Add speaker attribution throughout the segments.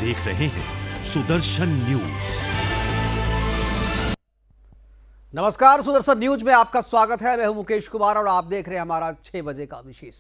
Speaker 1: देख रहे हैं सुदर्शन न्यूज।
Speaker 2: नमस्कार, सुदर्शन न्यूज में आपका स्वागत है। मैं हूं मुकेश कुमार और आप देख रहे हैं हमारा 6 बजे का विशेष।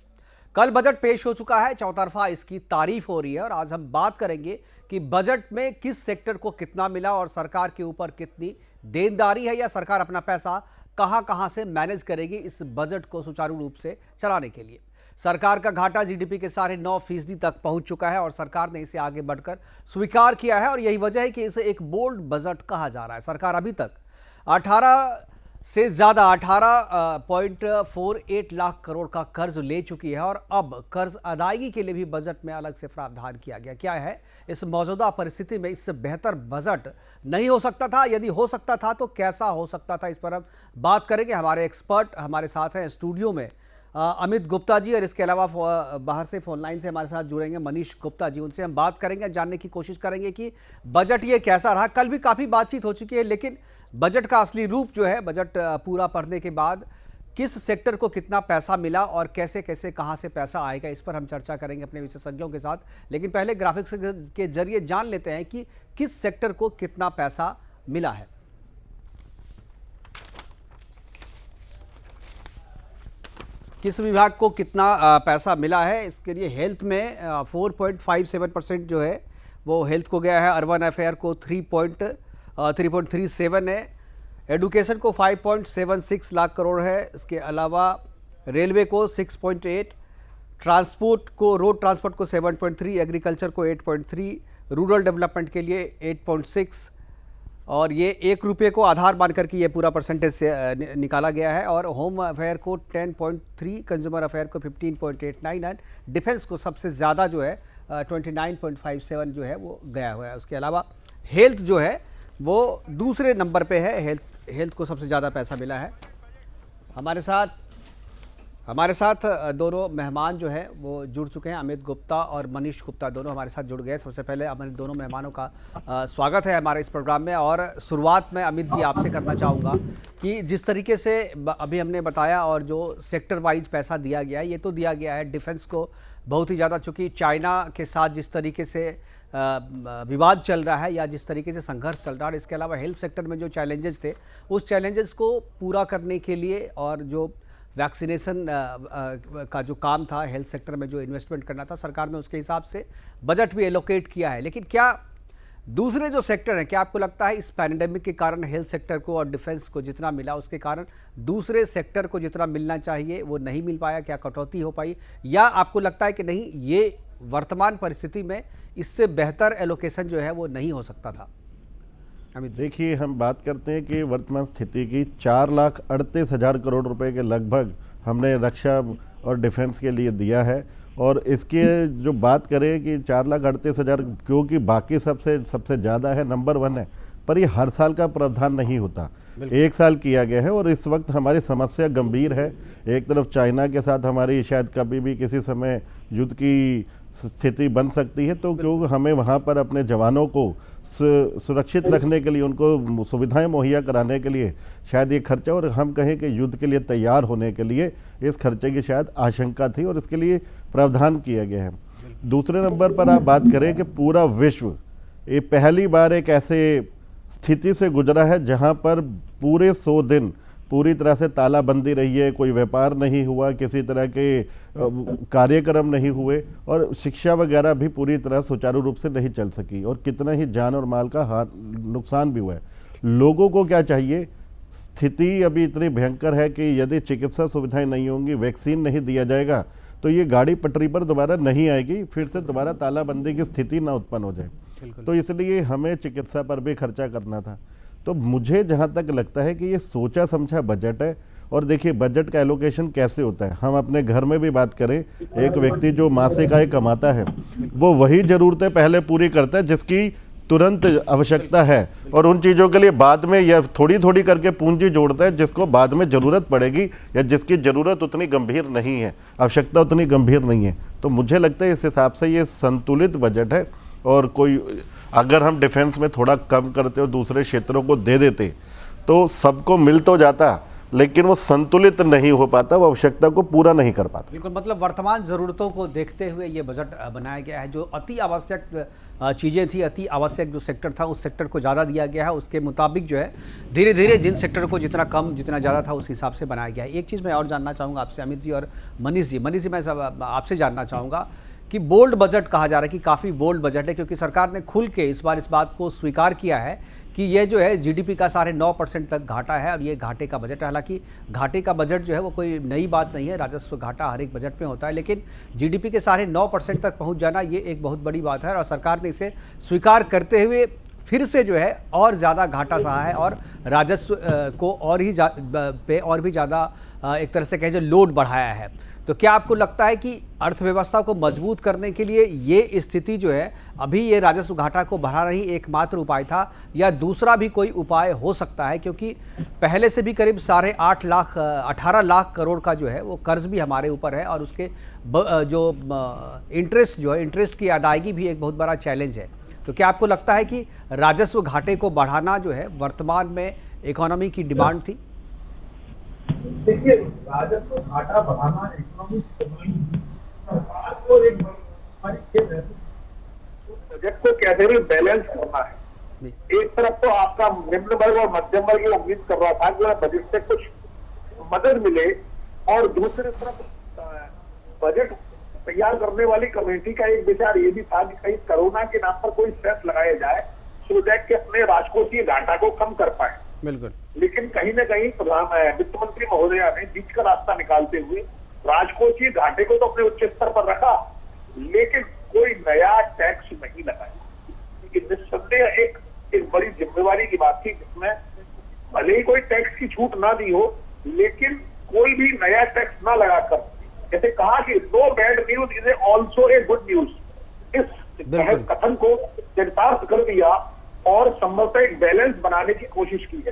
Speaker 2: कल बजट पेश हो चुका है, चौतरफा इसकी तारीफ हो रही है और आज हम बात करेंगे कि बजट में किस सेक्टर को कितना मिला और सरकार के ऊपर कितनी देनदारी है या सरकार अपना पैसा कहां से मैनेज करेगी इस बजट को सुचारू रूप से चलाने के लिए। सरकार का घाटा जीडीपी के 9.5% तक पहुंच चुका है और सरकार ने इसे आगे बढ़कर स्वीकार किया है और यही वजह है कि इसे एक बोल्ड बजट कहा जा रहा है। सरकार अभी तक 18.48 लाख करोड़ का कर्ज ले चुकी है और अब कर्ज अदायगी के लिए भी बजट में अलग से प्रावधान किया गया। क्या है इस मौजूदा परिस्थिति में इससे बेहतर बजट नहीं हो सकता था? यदि हो सकता था तो कैसा हो सकता था, इस पर हम बात करेंगे। हमारे एक्सपर्ट हमारे साथ हैं स्टूडियो में अमित गुप्ता जी और इसके अलावा बाहर से फोन लाइन से हमारे साथ जुड़ेंगे मनीष गुप्ता जी। उनसे हम बात करेंगे, जानने की कोशिश करेंगे कि बजट ये कैसा रहा। कल भी काफ़ी बातचीत हो चुकी है, लेकिन बजट का असली रूप जो है, बजट पूरा पढ़ने के बाद किस सेक्टर को कितना पैसा मिला और कैसे कैसे कहां से पैसा आएगा, इस पर हम चर्चा करेंगे अपने विशेषज्ञों के साथ। लेकिन पहले ग्राफिक्स के जरिए जान लेते हैं कि किस सेक्टर को कितना पैसा मिला है। किस विभाग को कितना पैसा मिला है, इसके लिए हेल्थ में 4.57% जो है वो हेल्थ को गया है। अर्बन अफेयर को 3.37 है। एडुकेशन को 5.76 लाख करोड़ है। इसके अलावा रेलवे को 6.8, ट्रांसपोर्ट को रोड ट्रांसपोर्ट को 7.3, एग्रीकल्चर को 8.3, रूरल डेवलपमेंट के लिए 8.6 और ये 1 रुपये को आधार मान करके ये पूरा परसेंटेज से निकाला गया है। और होम अफेयर को 10.3, कंज्यूमर अफेयर को 15.89 एंड डिफेंस को सबसे ज़्यादा जो है 29.57 जो है वो गया हुआ है। उसके अलावा हेल्थ जो है वो दूसरे नंबर पे है, हेल्थ को सबसे ज़्यादा पैसा मिला है। हमारे साथ दोनों मेहमान जो हैं वो जुड़ चुके हैं, अमित गुप्ता और मनीष गुप्ता दोनों हमारे साथ जुड़ गए। सबसे पहले हमारे दोनों मेहमानों का स्वागत है हमारे इस प्रोग्राम में। और शुरुआत में अमित जी आपसे करना चाहूँगा कि जिस तरीके से अभी हमने बताया और जो सेक्टर वाइज पैसा दिया गया है, ये तो दिया गया है डिफेंस को बहुत ही ज़्यादा, चूँकि चाइना के साथ जिस तरीके से विवाद चल रहा है या जिस तरीके से संघर्ष चल रहा है। इसके अलावा हेल्थ सेक्टर में जो चैलेंजेस थे, उस चैलेंजेस को पूरा करने के लिए और जो वैक्सीनेशन का जो काम था, हेल्थ सेक्टर में जो इन्वेस्टमेंट करना था, सरकार ने उसके हिसाब से बजट भी एलोकेट किया है। लेकिन क्या दूसरे जो सेक्टर हैं, क्या आपको लगता है इस पैंडेमिक के कारण हेल्थ सेक्टर को और डिफेंस को जितना मिला उसके कारण दूसरे सेक्टर को जितना मिलना चाहिए वो नहीं मिल पाया? क्या कटौती हो पाई, या आपको लगता है कि नहीं, ये वर्तमान परिस्थिति में इससे बेहतर एलोकेशन जो है वो नहीं हो सकता था?
Speaker 3: देखिए, हम बात करते हैं कि वर्तमान स्थिति की 4,38,000 करोड़ रुपए के लगभग हमने रक्षा और डिफेंस के लिए दिया है। और इसके जो बात करें कि 4,38,000 क्योंकि बाकी सबसे ज़्यादा है, नंबर 1 है, पर ये हर साल का प्रावधान नहीं होता, एक साल किया गया है। और इस वक्त हमारी समस्या गंभीर है। एक तरफ चाइना के साथ हमारी शायद कभी भी किसी समय युद्ध की स्थिति बन सकती है, तो क्योंकि हमें वहाँ पर अपने जवानों को सुरक्षित रखने के लिए, उनको सुविधाएं मुहैया कराने के लिए शायद ये खर्चा, और हम कहें कि युद्ध के लिए तैयार होने के लिए इस खर्चे की शायद आशंका थी और इसके लिए प्रावधान किया गया है। दूसरे नंबर पर आप बात करें कि पूरा विश्व ये पहली बार एक ऐसे स्थिति से गुजरा है जहाँ पर पूरे 100 दिन पूरी तरह से तालाबंदी रही है, कोई व्यापार नहीं हुआ, किसी तरह के कार्यक्रम नहीं हुए और शिक्षा वगैरह भी पूरी तरह सुचारू रूप से नहीं चल सकी और कितना ही जान और माल का नुकसान भी हुआ है। लोगों को क्या चाहिए? स्थिति अभी इतनी भयंकर है कि यदि चिकित्सा सुविधाएं नहीं होंगी, वैक्सीन नहीं दिया जाएगा, तो ये गाड़ी पटरी पर दोबारा नहीं आएगी, फिर से दोबारा तालाबंदी की स्थिति ना उत्पन्न हो जाए। तो इसलिए हमें चिकित्सा पर भी खर्चा करना था। तो मुझे जहाँ तक लगता है कि ये सोचा समझा बजट है। और देखिए, बजट का एलोकेशन कैसे होता है, हम अपने घर में भी बात करें, एक व्यक्ति जो मासिक आय कमाता है वो वही ज़रूरतें पहले पूरी करता है जिसकी तुरंत आवश्यकता है, और उन चीज़ों के लिए बाद में या थोड़ी थोड़ी करके पूंजी जोड़ता है जिसको बाद में ज़रूरत पड़ेगी या जिसकी ज़रूरत उतनी गंभीर नहीं है, आवश्यकता उतनी गंभीर नहीं है। तो मुझे लगता है इस हिसाब से ये संतुलित बजट है। और कोई अगर हम डिफेंस में थोड़ा कम करते और दूसरे क्षेत्रों को दे देते तो सबको मिल तो जाता, लेकिन वो संतुलित नहीं हो पाता, वो आवश्यकता को पूरा नहीं कर पाता।
Speaker 2: बिल्कुल, मतलब वर्तमान ज़रूरतों को देखते हुए ये बजट बनाया गया है। जो अति आवश्यक चीज़ें थी, अति आवश्यक जो सेक्टर था, उस सेक्टर को ज़्यादा दिया गया है। उसके मुताबिक जो है धीरे धीरे जिन सेक्टर को जितना कम जितना ज़्यादा था उस हिसाब से बनाया गया है। एक चीज़ मैं और जानना चाहूँगा आपसे अमित जी और मनीष जी। मनीष जी, मैं आपसे जानना चाहूँगा कि बोल्ड बजट कहा जा रहा है कि काफ़ी बोल्ड बजट है, क्योंकि सरकार ने खुल के इस बार इस बात को स्वीकार किया है कि ये जो है जीडीपी का 9.5% तक घाटा है और ये घाटे का बजट है। हालांकि घाटे का बजट जो है वो कोई नई बात नहीं है, राजस्व घाटा हर एक बजट में होता है, लेकिन जीडीपी के 9.5% तक पहुंच जाना ये एक बहुत बड़ी बात है और सरकार ने इसे स्वीकार करते हुए फिर से जो है और ज़्यादा घाटा सहा है और राजस्व को और भी ज़्यादा एक तरह से कहें जो लोड बढ़ाया है। तो क्या आपको लगता है कि अर्थव्यवस्था को मजबूत करने के लिए ये स्थिति जो है अभी ये राजस्व घाटा को बढ़ाना ही एकमात्र उपाय था, या दूसरा भी कोई उपाय हो सकता है? क्योंकि पहले से भी करीब 18 लाख करोड़ का जो है वो कर्ज भी हमारे ऊपर है और उसके जो इंटरेस्ट की अदायगी भी एक बहुत बड़ा चैलेंज है। तो क्या आपको लगता है कि राजस्व घाटे को बढ़ाना जो है वर्तमान में इकोनॉमी की डिमांड थी?
Speaker 4: देखिए, राजस्व घाटा बढ़ाना इकोनॉमी सरकार को एक बड़ी खेल है। बजट को कैसे भी बैलेंस करना है। एक तरफ तो आपका निम्न वर्ग और मध्यम वर्ग ये उम्मीद कर रहा था कि बजट से कुछ मदद मिले, और दूसरी तरफ बजट तैयार करने वाली कमेटी का एक विचार ये भी था कि कहीं कोरोना के नाम पर कोई सेस लगाया जाए सो दैट के अपने राजकोषीय घाटा को कम कर पाए।
Speaker 2: बिल्कुल।
Speaker 4: लेकिन कहीं न कहीं वित्त मंत्री महोदया ने बीच का रास्ता निकालते हुए राजकोषीय घाटे को तो अपने उच्च स्तर पर रखा, लेकिन कोई नया टैक्स नहीं लगाया। निस्संदेह एक बड़ी जिम्मेवारी की बात थी, जिसमें भले ही कोई टैक्स की छूट ना दी हो, लेकिन कोई भी नया टैक्स ना लगाकर, जैसे कहा कि no bad news is also a good news, इस कथन को चरितार्थ कर दिया और संभवतः एक बैलेंस बनाने की कोशिश की है।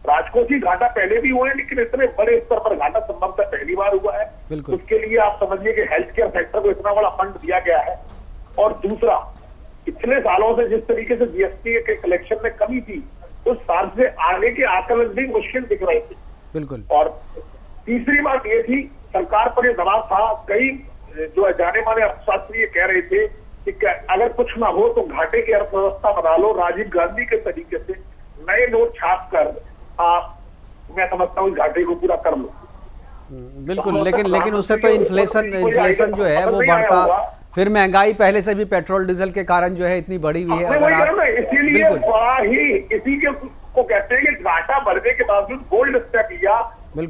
Speaker 4: राजकोषीय घाटा पहले भी हुए हैं, लेकिन इतने बड़े स्तर पर घाटा संभवतः पहली बार हुआ है। उसके लिए आप समझिए कि हेल्थ केयर सेक्टर को इतना बड़ा फंड दिया गया है। और दूसरा, पिछले सालों से जिस तरीके से जीएसटी के कलेक्शन में कमी थी, उस साल से आगे के आकलन भी मुश्किल दिख रहे थे।
Speaker 2: बिल्कुल।
Speaker 4: और तीसरी बात ये थी, सरकार पर ये दबाव था, कई जो जाने माने अर्थशास्त्री कह रहे थे कि अगर कुछ ना हो तो घाटे की अर्थव्यवस्था बना लो, राजीव गांधी के तरीके से नए नोट छाप कर मैं समझता हूँ घाटे को पूरा कर लो।
Speaker 2: बिल्कुल, लेकिन उससे तो इन्फ्लेशन जो है वो बढ़ता, फिर महंगाई पहले से भी पेट्रोल डीजल के कारण जो है इतनी बढ़ी हुई है।
Speaker 4: इसीलिए बड़ा ही इसी के को कहते हैं कि घाटा बढ़ने के बावजूद बोल्ड स्टेप लिया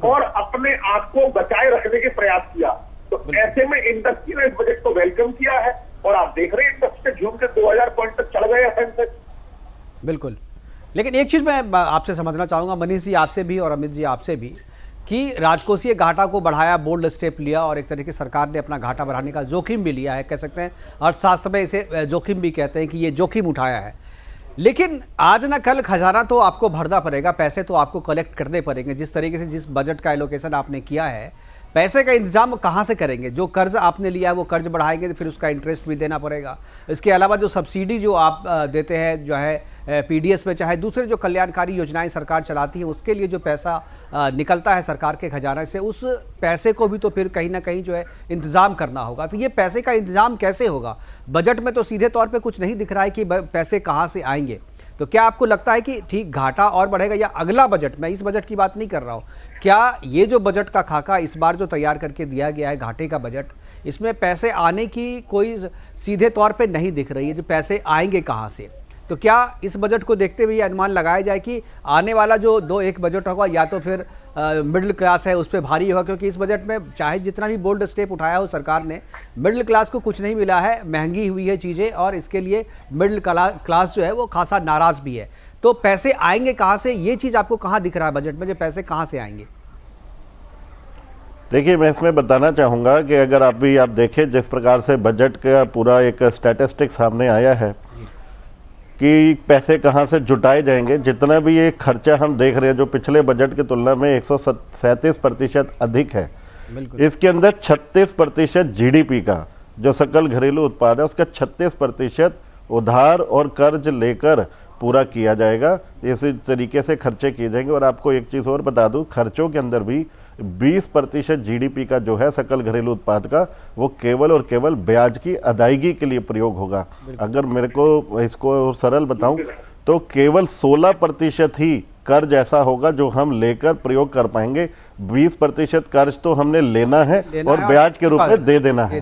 Speaker 4: और अपने आप को बचाए रखने के प्रयास किया। तो ऐसे में इंडस्ट्री ने इस बजट को वेलकम किया है और आप देख रहे हैं इंडस्ट्री झूम के 2000 पॉइंट तक चढ़ गए सेंसेक्स।
Speaker 2: बिल्कुल, लेकिन एक चीज़ मैं आपसे समझना चाहूँगा, मनीष जी आपसे भी और अमित जी आपसे भी, कि राजकोषीय घाटा को बढ़ाया, बोल्ड स्टेप लिया और एक तरीके सरकार ने अपना घाटा बढ़ाने का जोखिम भी लिया है, कह सकते हैं अर्थशास्त्र में इसे जोखिम भी कहते हैं कि ये जोखिम उठाया है। लेकिन आज ना कल खजाना तो आपको भरना पड़ेगा, पैसे तो आपको कलेक्ट करने पड़ेंगे। जिस तरीके से जिस बजट का एलोकेशन आपने किया है, पैसे का इंतजाम कहाँ से करेंगे? जो कर्ज आपने लिया है वो कर्ज बढ़ाएंगे तो फिर उसका इंटरेस्ट भी देना पड़ेगा। इसके अलावा जो सब्सिडी जो आप देते हैं जो है पीडीएस पे, चाहे दूसरे जो कल्याणकारी योजनाएं सरकार चलाती है, उसके लिए जो पैसा निकलता है सरकार के खजाना से, उस पैसे को भी तो फिर कहीं ना कहीं जो है इंतज़ाम करना होगा। तो ये पैसे का इंतजाम कैसे होगा? बजट में तो सीधे तौर पर कुछ नहीं दिख रहा है कि पैसे कहाँ से आएंगे। तो क्या आपको लगता है कि ठीक घाटा और बढ़ेगा, या अगला बजट, मैं इस बजट की बात नहीं कर रहा हूँ, क्या ये जो बजट का खाका इस बार जो तैयार करके दिया गया है घाटे का बजट, इसमें पैसे आने की कोई सीधे तौर पे नहीं दिख रही है, जो पैसे आएंगे कहाँ से? तो क्या इस बजट को देखते हुए अनुमान लगाया जाए कि आने वाला जो एक बजट होगा या तो फिर मिडिल क्लास है उस पर भारी होगा? क्योंकि इस बजट में चाहे जितना भी बोल्ड स्टेप उठाया हो सरकार ने, मिडिल क्लास को कुछ नहीं मिला है, महंगी हुई है चीज़ें और इसके लिए मिडिल क्लास जो है वो खासा नाराज़ भी है। तो पैसे आएंगे कहाँ से? ये चीज़ आपको कहाँ दिख रहा है बजट में, जो पैसे कहाँ से आएंगे?
Speaker 3: देखिए, मैं इसमें बताना चाहूँगा कि अगर आप देखें जिस प्रकार से बजट का पूरा एक स्टैटिस्टिक सामने आया है कि पैसे कहाँ से जुटाए जाएंगे, जितना भी ये खर्चा हम देख रहे हैं जो पिछले बजट की तुलना में 137% अधिक है, इसके अंदर 36% जीडीपी का जो सकल घरेलू उत्पाद है उसका 36% उधार और कर्ज लेकर पूरा किया जाएगा। इसी तरीके से खर्चे किए जाएंगे। और आपको एक चीज़ और बता दूं, खर्चों के अंदर भी 20% जीडीपी का जो है सकल घरेलू उत्पाद का, वो केवल और केवल ब्याज की अदायगी के लिए प्रयोग होगा। अगर मेरे को इसको सरल बताऊं तो केवल 16% ही कर्ज ऐसा होगा जो हम लेकर प्रयोग कर पाएंगे। 20% कर्ज तो हमने लेना है और ब्याज के रूप में दे देना है।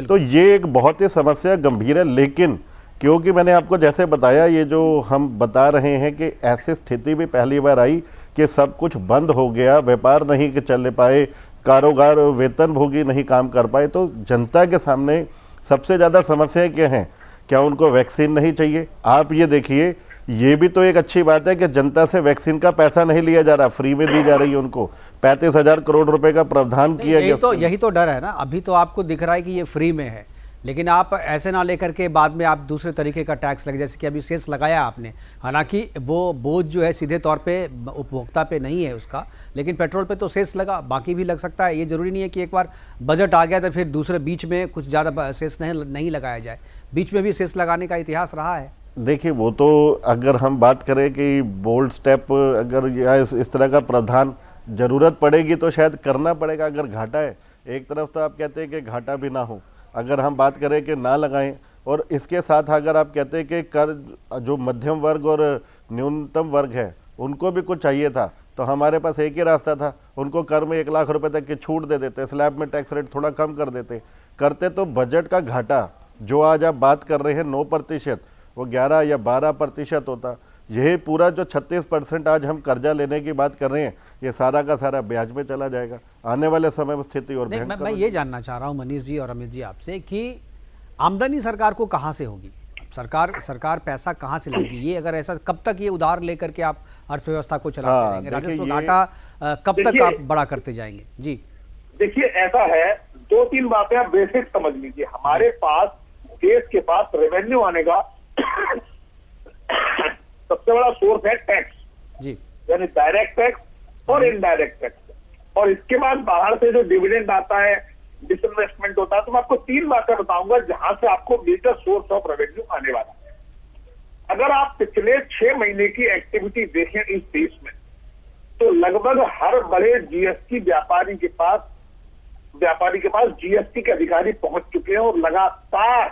Speaker 3: तो ये एक बहुत ही समस्या गंभीर है। लेकिन क्योंकि मैंने आपको जैसे बताया, ये जो हम बता रहे हैं कि ऐसी स्थिति भी पहली बार आई कि सब कुछ बंद हो गया, व्यापार नहीं के चल पाए, कारोबार वेतनभोगी नहीं काम कर पाए, तो जनता के सामने सबसे ज़्यादा समस्याएं क्या हैं? क्या उनको वैक्सीन नहीं चाहिए? आप ये देखिए, ये भी तो एक अच्छी बात है कि जनता से वैक्सीन का पैसा नहीं लिया जा रहा, फ्री में दी जा रही है उनको। 35,000 करोड़ रुपए का प्रावधान किया गया।
Speaker 2: यही तो डर है ना। अभी तो आपको दिख रहा है कि ये फ्री में है, लेकिन आप ऐसे ना लेकर के बाद में आप दूसरे तरीके का टैक्स लगे, जैसे कि अभी सेस लगाया आपने। हालांकि वो बोझ जो है सीधे तौर पे उपभोक्ता पे नहीं है उसका, लेकिन पेट्रोल पे तो सेस लगा, बाकी भी लग सकता है। ये जरूरी नहीं है कि एक बार बजट आ गया तो फिर दूसरे बीच में कुछ ज़्यादा सेस नहीं लगाया जाए। बीच में भी सेस लगाने का इतिहास रहा है।
Speaker 3: देखिए, वो तो अगर हम बात करें कि बोल्ड स्टेप अगर या इस तरह का प्रावधान ज़रूरत पड़ेगी तो शायद करना पड़ेगा अगर घाटा है। एक तरफ तो आप कहते हैं कि घाटा भी ना हो, अगर हम बात करें कि ना लगाएं, और इसके साथ अगर आप कहते हैं कि कर जो मध्यम वर्ग और न्यूनतम वर्ग है उनको भी कुछ चाहिए था, तो हमारे पास एक ही रास्ता था, उनको कर में 1 लाख रुपए तक की छूट दे देते, स्लैब में टैक्स रेट थोड़ा कम कर देते। करते तो बजट का घाटा जो आज आप बात कर रहे हैं 9%, वो 11 या 12% होता। यही पूरा जो 36% आज हम कर्जा लेने की बात कर रहे हैं, ये सारा का सारा ब्याज में चला जाएगा। आने वाले समय में स्थिति और
Speaker 2: मैं ये जानना चाह रहा हूँ मनीष जी और अमित जी आपसे कि आमदनी सरकार को कहाँ से होगी? सरकार पैसा कहाँ से लाएगी? ये अगर ऐसा, कब तक ये उधार लेकर के आप अर्थव्यवस्था को चलाते रहेंगे? राजस्व घाटा कब तक आप बड़ा करते जाएंगे? जी
Speaker 4: देखिए, ऐसा है, 2-3 बातें आप बेसिक समझ लीजिए। हमारे पास, देश के पास रेवेन्यू आने का सबसे बड़ा सोर्स है टैक्स
Speaker 2: जी,
Speaker 4: यानी डायरेक्ट टैक्स और इनडायरेक्ट टैक्स। और इसके बाद बाहर से जो डिविडेंड आता है, डिसइन्वेस्टमेंट होता है। तो मैं आपको 3 बातें बताऊंगा जहां से आपको मेजर सोर्स ऑफ रेवेन्यू आने वाला है। अगर आप पिछले 6 महीने की एक्टिविटी देखें इस देश में, तो लगभग हर बड़े जीएसटी व्यापारी के पास जीएसटी के अधिकारी पहुंच चुके हैं और लगातार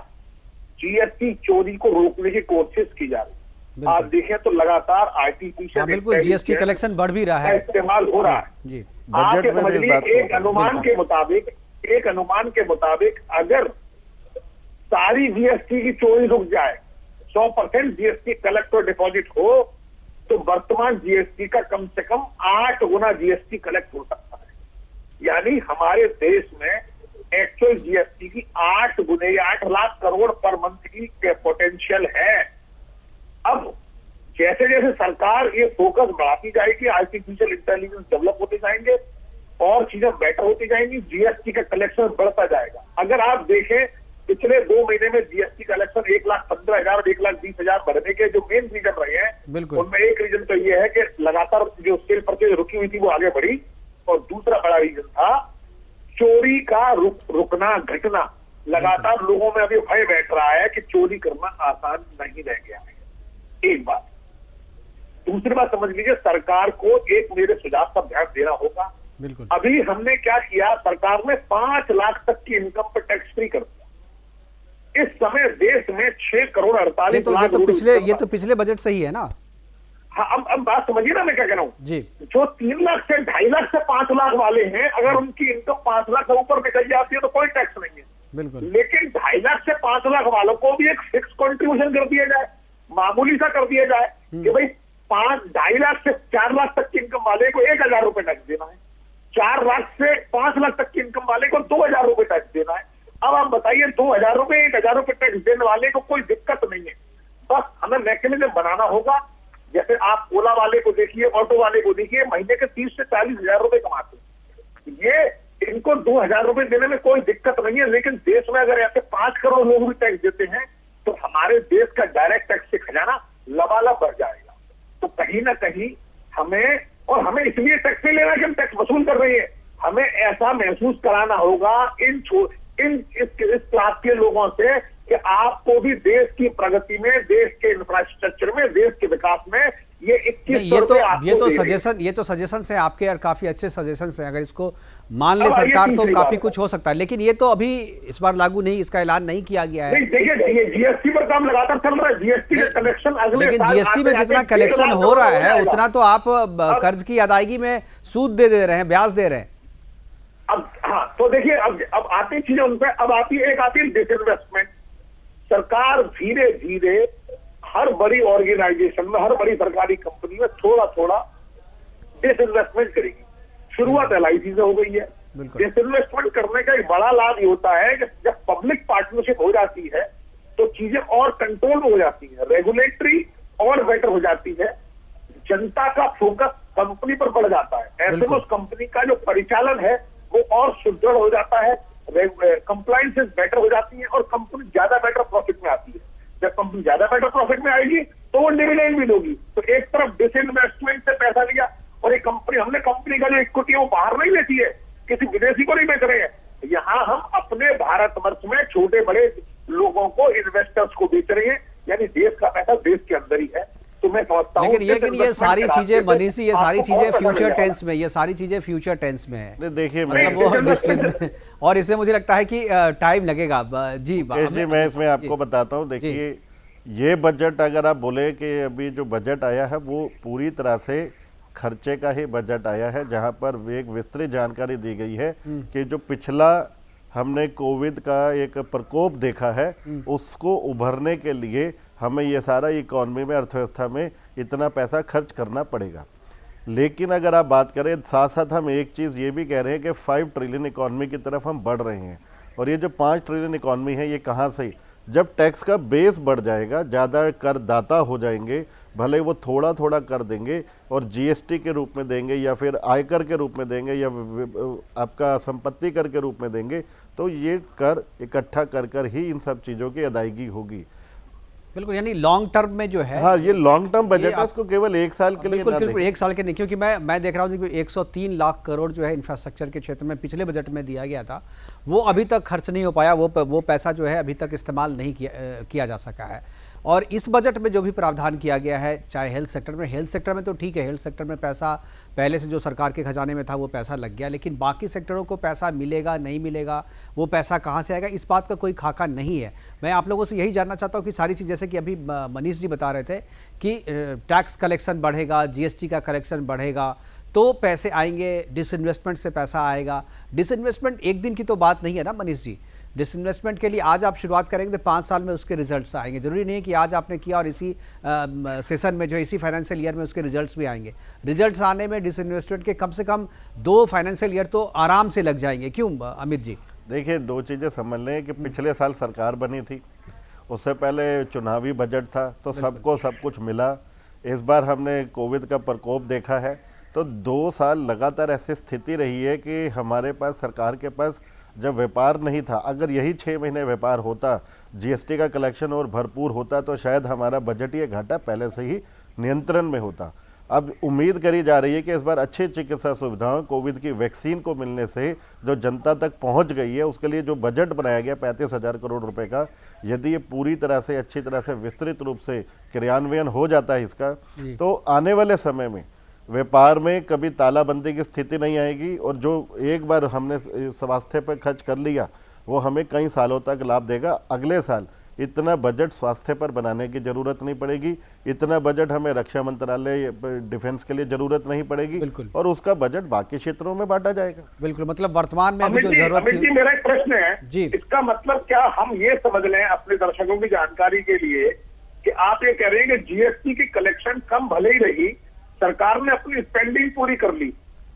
Speaker 4: जीएसटी चोरी को रोकने की कोशिश की जा रही है। आप देखें तो लगातार आर्टिफिशियल,
Speaker 2: बिल्कुल जीएसटी कलेक्शन बढ़ भी रहा है,
Speaker 4: इस्तेमाल हो रहा है जी। आप समझ लीजिए, एक अनुमान के मुताबिक अगर सारी जीएसटी की चोरी रुक जाए, 100% जीएसटी कलेक्ट और डिपॉजिट हो, तो वर्तमान जीएसटी का कम से कम 8 गुना जीएसटी कलेक्ट हो सकता है। यानी हमारे देश में एक्चुअल जीएसटी की 8 गुने या 8 लाख करोड़ पर मंथ की पोटेंशियल है। अब जैसे जैसे सरकार ये फोकस बढ़ाती जाएगी, आर्टिफिशियल इंटेलिजेंस डेवलप होते जाएंगे और चीजें बेटर होती जाएंगी, जीएसटी का कलेक्शन बढ़ता जाएगा। अगर आप देखें, पिछले 2 महीने में जीएसटी कलेक्शन 1,15,000 और 1,20,000 बढ़ने के जो मेन रीजन रहे हैं, उनमें एक रीजन तो ये है कि लगातार जो सेल परचेज रुकी हुई थी वो आगे बढ़ी, और दूसरा बड़ा रीजन था चोरी का रुकना, घटना। लगातार लोगों में अभी भय बैठ रहा है कि चोरी करना आसान नहीं रह गया है। एक बात। दूसरी बात समझ लीजिए, सरकार को एक मेरे सुझाव पर ध्यान देना होगा।
Speaker 2: बिल्कुल।
Speaker 4: अभी हमने क्या किया, सरकार ने 5 लाख तक की इनकम पर टैक्स फ्री कर दिया। इस समय देश में 6 करोड़ 48 लाख।
Speaker 2: ये तो पिछले बजट से ही है ना।
Speaker 4: हाँ, अब बात समझिए ना मैं क्या कह रहा हूँ
Speaker 2: जी।
Speaker 4: जो 3 लाख से 2.5 लाख से 5 लाख वाले हैं, अगर उनकी इनकम 5 लाख से ऊपर निकल जाती है तो कोई टैक्स नहीं है।
Speaker 2: बिल्कुल।
Speaker 4: लेकिन 2.5 लाख से 5 लाख वालों को भी एक फिक्स कॉन्ट्रीब्यूशन कर दिया जाए, मामूली सा कर दिया जाए कि भाई 2.5 लाख से 4 लाख तक की इनकम वाले को 1,000 रुपए टैक्स देना है, 4 लाख से 5 लाख तक की इनकम वाले को 2,000 रुपए टैक्स देना है। अब आप बताइए, 2,000 रुपए 1,000 रुपए टैक्स देने वाले को कोई दिक्कत नहीं है। बस हमें मैकेनिज्म बनाना होगा। जैसे आप ओला वाले को देखिए, ऑटो वाले को देखिए, महीने के 30 से 40 हजार रुपए कमाते हैं। ये इनको 2,000 रुपए देने में कोई दिक्कत नहीं है। लेकिन देश में अगर ऐसे 5 करोड़ लोग भी टैक्स देते हैं तो हमारे देश का डायरेक्ट टैक्स से खजाना लबालब बढ़ जाएगा। तो कहीं ना कहीं हमें इसलिए टैक्स नहीं लेना कि हम टैक्स वसूल कर रहे हैं, हमें ऐसा महसूस कराना होगा इस क्लास के लोगों से कि आपको भी देश की प्रगति में, देश के इंफ्रास्ट्रक्चर में, देश के विकास में ये 21
Speaker 2: ये तो सजेशन है आपके, और काफी अच्छे सजेशन है। अगर इसको मान ले सरकार तो काफी कुछ हो सकता है, लेकिन ये तो अभी इस बार लागू नहीं, इसका ऐलान नहीं किया गया है।
Speaker 4: देखिए जीएसटी पर काम लगातार चल रहा है, जीएसटी का कलेक्शन अगले
Speaker 2: लेकिन जीएसटी में जितना कलेक्शन हो रहा है उतना तो आप कर्ज की अदायगी में सूद दे रहे हैं, ब्याज दे रहे हैं।
Speaker 4: अब हाँ, तो देखिए अब आती चीजें उन पर, अब आती है डिसइन्वेस्टमेंट। सरकार धीरे धीरे हर बड़ी ऑर्गेनाइजेशन में, हर बड़ी सरकारी कंपनी में थोड़ा थोड़ा डिसइन्वेस्टमेंट करेगी। शुरुआत LIC से हो गई है। डिसइन्वेस्टमेंट करने का एक बड़ा लाभ ये होता है कि जब पब्लिक पार्टनरशिप हो जाती है तो चीजें और कंट्रोल में हो जाती है, रेगुलेटरी और बेटर हो जाती है, जनता का फोकस कंपनी पर बढ़ जाता है। ऐसे में उस कंपनी का जो परिचालन है वो और सुदृढ़ हो जाता है, कंप्लायंसेस बेटर हो जाती है और कंपनी ज्यादा बेटर प्रॉफिट में आती है। जब कंपनी ज्यादा बेटर प्रॉफिट में आएगी तो वो डिविडेंड भी लोगी। तो एक तरफ डिसइन्वेस्टमेंट से पैसा लिया और एक कंपनी, हमने कंपनी का जो इक्विटी है वो बाहर नहीं लेती है, किसी विदेशी को नहीं बेच रहे हैं, यहाँ हम अपने भारतवर्ष में छोटे बड़े लोगों को, इन्वेस्टर्स को बेच रहे हैं, यानी देश का पैसा देश के अंदर ही है। तो मैं समझता हूं
Speaker 2: लेकिन ये सारी चीजें मनीष जी, ये सारी चीजें फ्यूचर टेंस में, ये सारी चीजें फ्यूचर टेंस में है।
Speaker 3: देखिए
Speaker 2: मतलब वो और इसमें मुझे लगता है कि टाइम लगेगा। जी
Speaker 3: मैं इसमें आपको बताता हूँ। देखिए ये बजट, अगर आप बोले कि अभी जो बजट आया है वो पूरी तरह से खर्चे का ही बजट आया है, जहां पर एक विस्तृत जानकारी दी गई है कि जो पिछला हमने कोविड का एक प्रकोप देखा है उसको उभरने के लिए हमें ये सारा इकोनॉमी में, अर्थव्यवस्था में इतना पैसा खर्च करना पड़ेगा। लेकिन अगर आप बात करें, साथ साथ हम एक चीज़ ये भी कह रहे हैं कि 5 ट्रिलियन इकोनॉमी की तरफ हम बढ़ रहे हैं। और ये जो 5 ट्रिलियन इकोनॉमी है ये कहाँ से, जब टैक्स का बेस बढ़ जाएगा, ज़्यादा करदाता हो जाएंगे, भले वो थोड़ा थोड़ा कर देंगे और जीएसटी के रूप में देंगे या फिर आयकर के रूप में देंगे या आपका संपत्ति कर के रूप में देंगे, तो ये कर इकट्ठा कर कर ही इन सब चीज़ों की अदायगी होगी।
Speaker 2: बिल्कुल, यानी लॉन्ग टर्म में जो है,
Speaker 3: हाँ ये लॉन्ग टर्म बजट है, इसको केवल 1 साल के लिए
Speaker 2: बिल्कुल 1 साल के नहीं, क्योंकि मैं देख रहा हूँ कि 103 लाख करोड़ जो है इंफ्रास्ट्रक्चर के क्षेत्र में पिछले बजट में दिया गया था, वो अभी तक खर्च नहीं हो पाया, वो पैसा जो है अभी तक इस्तेमाल नहीं किया जा सका है। और इस बजट में जो भी प्रावधान किया गया है, चाहे हेल्थ सेक्टर में तो ठीक है, हेल्थ सेक्टर में पैसा पहले से जो सरकार के खजाने में था वो पैसा लग गया, लेकिन बाकी सेक्टरों को पैसा मिलेगा नहीं मिलेगा, वो पैसा कहाँ से आएगा, इस बात का कोई खाका नहीं है। मैं आप लोगों से यही जानना चाहता हूँ कि सारी चीज़, जैसे कि अभी मनीष जी बता रहे थे कि टैक्स कलेक्शन बढ़ेगा, जीएसटी का कलेक्शन बढ़ेगा तो पैसे आएंगे, डिसइन्वेस्टमेंट से पैसा आएगा। डिसइन्वेस्टमेंट एक दिन की तो बात नहीं है ना मनीष जी। डिसइन्वेस्टमेंट के लिए आज आप शुरुआत करेंगे तो 5 साल में उसके रिजल्ट्स आएंगे। जरूरी नहीं है कि आज आपने किया और इसी सेशन में, जो इसी फाइनेंशियल ईयर में उसके रिजल्ट्स भी आएंगे। रिजल्ट्स आने में डिसइन्वेस्टमेंट के कम से कम 2 फाइनेंशियल ईयर तो आराम से लग जाएंगे। क्यों अमित जी?
Speaker 3: देखिए 2 चीज़ें समझ लें कि पिछले साल सरकार बनी थी, उससे पहले चुनावी बजट था, तो सबको सब कुछ मिला। इस बार हमने कोविड का प्रकोप देखा है, तो 2 साल लगातार ऐसी स्थिति रही है कि हमारे पास, सरकार के पास जब व्यापार नहीं था, अगर यही 6 महीने व्यापार होता, जीएसटी का कलेक्शन और भरपूर होता, तो शायद हमारा बजटीय घाटा पहले से ही नियंत्रण में होता। अब उम्मीद करी जा रही है कि इस बार अच्छी चिकित्सा सुविधाओं, कोविड की वैक्सीन को मिलने से जो जनता तक पहुंच गई है, उसके लिए जो बजट बनाया गया 35,000 करोड़ रुपए का, यदि ये पूरी तरह से, अच्छी तरह से, विस्तृत रूप से क्रियान्वयन हो जाता है इसका, तो आने वाले समय में व्यापार में कभी तालाबंदी की स्थिति नहीं आएगी। और जो एक बार हमने स्वास्थ्य पर खर्च कर लिया वो हमें कई सालों तक लाभ देगा। अगले साल इतना बजट स्वास्थ्य पर बनाने की जरूरत नहीं पड़ेगी, इतना बजट हमें रक्षा मंत्रालय, डिफेंस के लिए जरूरत नहीं पड़ेगी, और उसका बजट बाकी क्षेत्रों में बांटा जाएगा।
Speaker 2: बिल्कुल, मतलब वर्तमान में अभी जो जरूरत थी।
Speaker 4: मेरा एक प्रश्न है
Speaker 2: जी,
Speaker 4: इसका मतलब क्या हम ये समझ लें अपने दर्शकों की जानकारी के लिए कि आप ये कह रहे हैं कि जीएसटी की कलेक्शन कम भले ही रही, सरकार ने अपनी स्पेंडिंग पूरी कर ली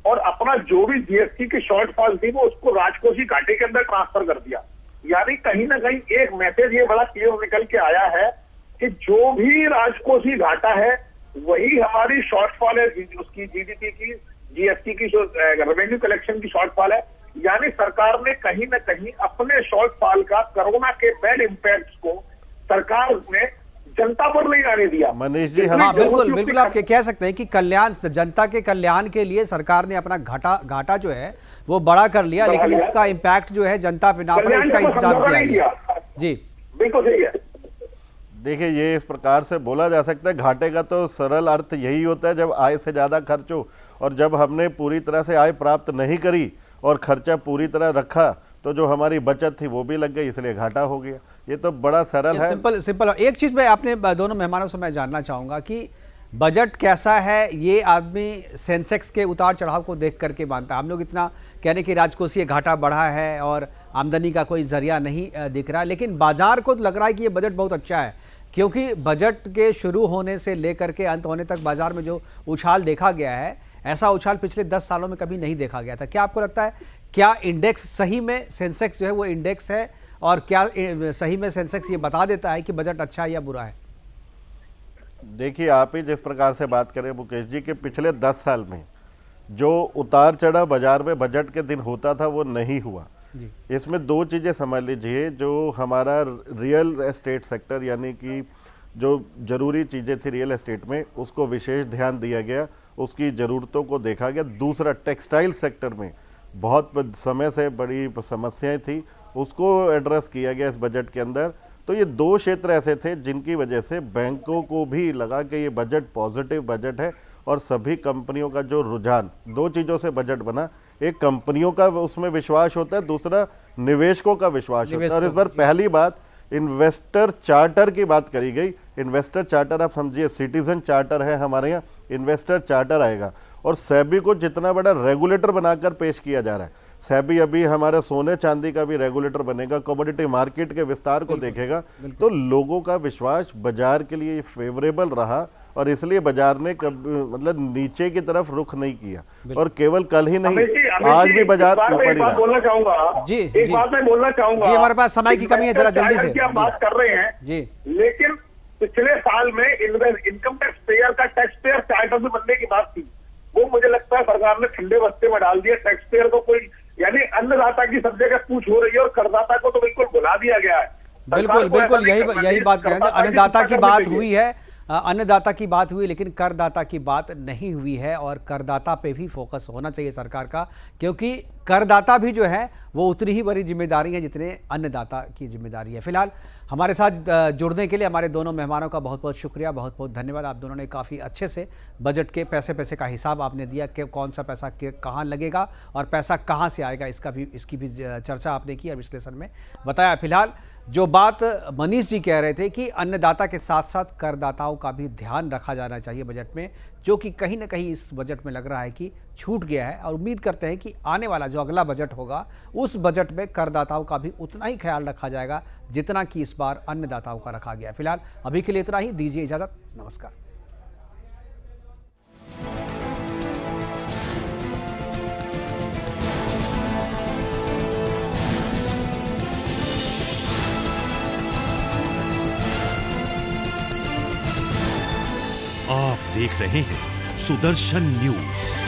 Speaker 4: और अपना जो भी जीएसटी की शॉर्टफॉल थी वो उसको राजकोषीय घाटे के अंदर ट्रांसफर कर दिया। यानी कहीं ना कहीं एक मैसेज ये बड़ा क्लियर निकल के आया है कि जो भी राजकोषीय घाटा है वही हमारी शॉर्टफॉल है, उसकी जीडीपी की, जीएसटी की जो रेवेन्यू कलेक्शन की शॉर्टफॉल है। यानी सरकार ने कहीं ना कहीं अपने शॉर्टफॉल का, कोरोना के बैड इम्पैक्ट को सरकार ने जनता पर नहीं आने दिया।
Speaker 3: मनीष जी,
Speaker 2: हाँ बिल्कुल आप कह सकते हैं कि कल्याण, जनता के कल्याण के लिए सरकार ने अपना घाटा जो है वो बड़ा कर लिया, लेकिन इसका इम्पैक्ट जो है जनता पे ना पड़े, इसका इंतजाम किया गया। जी
Speaker 4: बिल्कुल सही है।
Speaker 3: देखिए, ये इस प्रकार से बोला जा सकता है, घाटे का तो सरल अर्थ यही होता है जब आय से ज़्यादा खर्च हो, और जब हमने पूरी तरह से आय प्राप्त नहीं करी और खर्चा पूरी तरह रखा तो जो हमारी बचत थी वो भी लग गई, इसलिए घाटा हो गया। ये तो बड़ा सरल है।
Speaker 2: सिंपल। एक चीज़ मैं आपने दोनों मेहमानों से मैं जानना चाहूँगा कि बजट कैसा है, ये आदमी सेंसेक्स के उतार चढ़ाव को देख करके मानता है। हम लोग इतना कहने कि राजकोषीय घाटा बढ़ा है और आमदनी का कोई जरिया नहीं दिख रहा, लेकिन बाजार को लग रहा है कि ये बजट बहुत अच्छा है, क्योंकि बजट के शुरू होने से लेकर के अंत होने तक बाजार में जो उछाल देखा गया है, ऐसा उछाल पिछले 10 सालों में कभी नहीं देखा गया था। क्या आपको लगता है, क्या इंडेक्स सही में सेंसेक्स जो है वो इंडेक्स है, और क्या सही में सेंसेक्स ये बता देता है कि बजट अच्छा है या बुरा है?
Speaker 3: देखिए, आप ही जिस प्रकार से बात करें मुकेश जी, के पिछले 10 साल में जो उतार चढ़ाव बाजार में बजट के दिन होता था वो नहीं हुआ
Speaker 2: जी।
Speaker 3: इसमें दो चीज़ें समझ लीजिए। जो हमारा रियल एस्टेट सेक्टर, यानी कि जो जरूरी चीज़ें थी रियल एस्टेट में, उसको विशेष ध्यान दिया गया, उसकी ज़रूरतों को देखा गया। दूसरा, टेक्सटाइल सेक्टर में बहुत समय से बड़ी समस्याएं थी, उसको एड्रेस किया गया इस बजट के अंदर। तो ये दो क्षेत्र ऐसे थे जिनकी वजह से बैंकों को भी लगा कि ये बजट पॉजिटिव बजट है, और सभी कंपनियों का जो रुझान, दो चीज़ों से बजट बना, एक कंपनियों का उसमें विश्वास होता है, दूसरा निवेशकों का विश्वास होता है। और इस बार पहली बात इन्वेस्टर चार्टर की बात करी गई। इन्वेस्टर चार्टर आप समझिए, सिटीजन चार्टर है हमारे यहाँ, इन्वेस्टर चार्टर आएगा, और सेबी को जितना बड़ा रेगुलेटर बनाकर पेश किया जा रहा है। सेबी अभी हमारे सोने चांदी का भी रेगुलेटर बनेगा, कमोडिटी मार्केट के विस्तार को देखेगा। तो लोगों का विश्वास बाजार के लिए फेवरेबल रहा, और इसलिए बाजार ने मतलब नीचे की तरफ रुख नहीं किया, और केवल कल ही नहीं, आज भी बाजार ऊपर ही रहा।
Speaker 4: बोलना चाहूंगा
Speaker 2: जी,
Speaker 4: एक बात मैं बोलना चाहूंगा
Speaker 2: जी, हमारे पास समय की कमी है, जरा जल्दी से।
Speaker 4: आप बात कर रहे हैं
Speaker 2: जी,
Speaker 4: लेकिन पिछले साल में इनकम टैक्स पेयर का टैक्स पेयर चार्टर में बनने की बात थी, वो मुझे लगता है सरकार ने ठंडे बस्ते में डाल दिया। टैक्स पेयर को कोई, यानी अन्नदाता की सब जगह पूछ हो रही है, और करदाता को तो बिल्कुल भुला दिया गया है।
Speaker 2: बिल्कुल यही बात करेंगे। अन्नदाता की बात हुई है, अन्नदाता की बात हुई, लेकिन करदाता की बात नहीं हुई है, और करदाता पे भी फोकस होना चाहिए सरकार का, क्योंकि करदाता भी जो है वो उतनी ही बड़ी जिम्मेदारी है जितने अन्नदाता की जिम्मेदारी है। फिलहाल हमारे साथ जुड़ने के लिए हमारे दोनों मेहमानों का बहुत बहुत शुक्रिया, बहुत बहुत धन्यवाद। आप दोनों ने काफ़ी अच्छे से बजट के पैसे का हिसाब आपने दिया कि कौन सा पैसा कहाँ लगेगा और पैसा कहाँ से आएगा, इसकी भी चर्चा आपने की और विश्लेषण में बताया। फिलहाल जो बात मनीष जी कह रहे थे कि अन्नदाता के साथ साथ करदाताओं का भी ध्यान रखा जाना चाहिए बजट में, जो कि कहीं ना कहीं इस बजट में लग रहा है कि छूट गया है, और उम्मीद करते हैं कि आने वाला जो अगला बजट होगा उस बजट में करदाताओं का भी उतना ही ख्याल रखा जाएगा जितना कि इस बार अन्नदाताओं का रखा गया। फिलहाल अभी के लिए इतना ही, दीजिए इजाजत, नमस्कार।
Speaker 1: आप देख रहे हैं सुदर्शन न्यूज।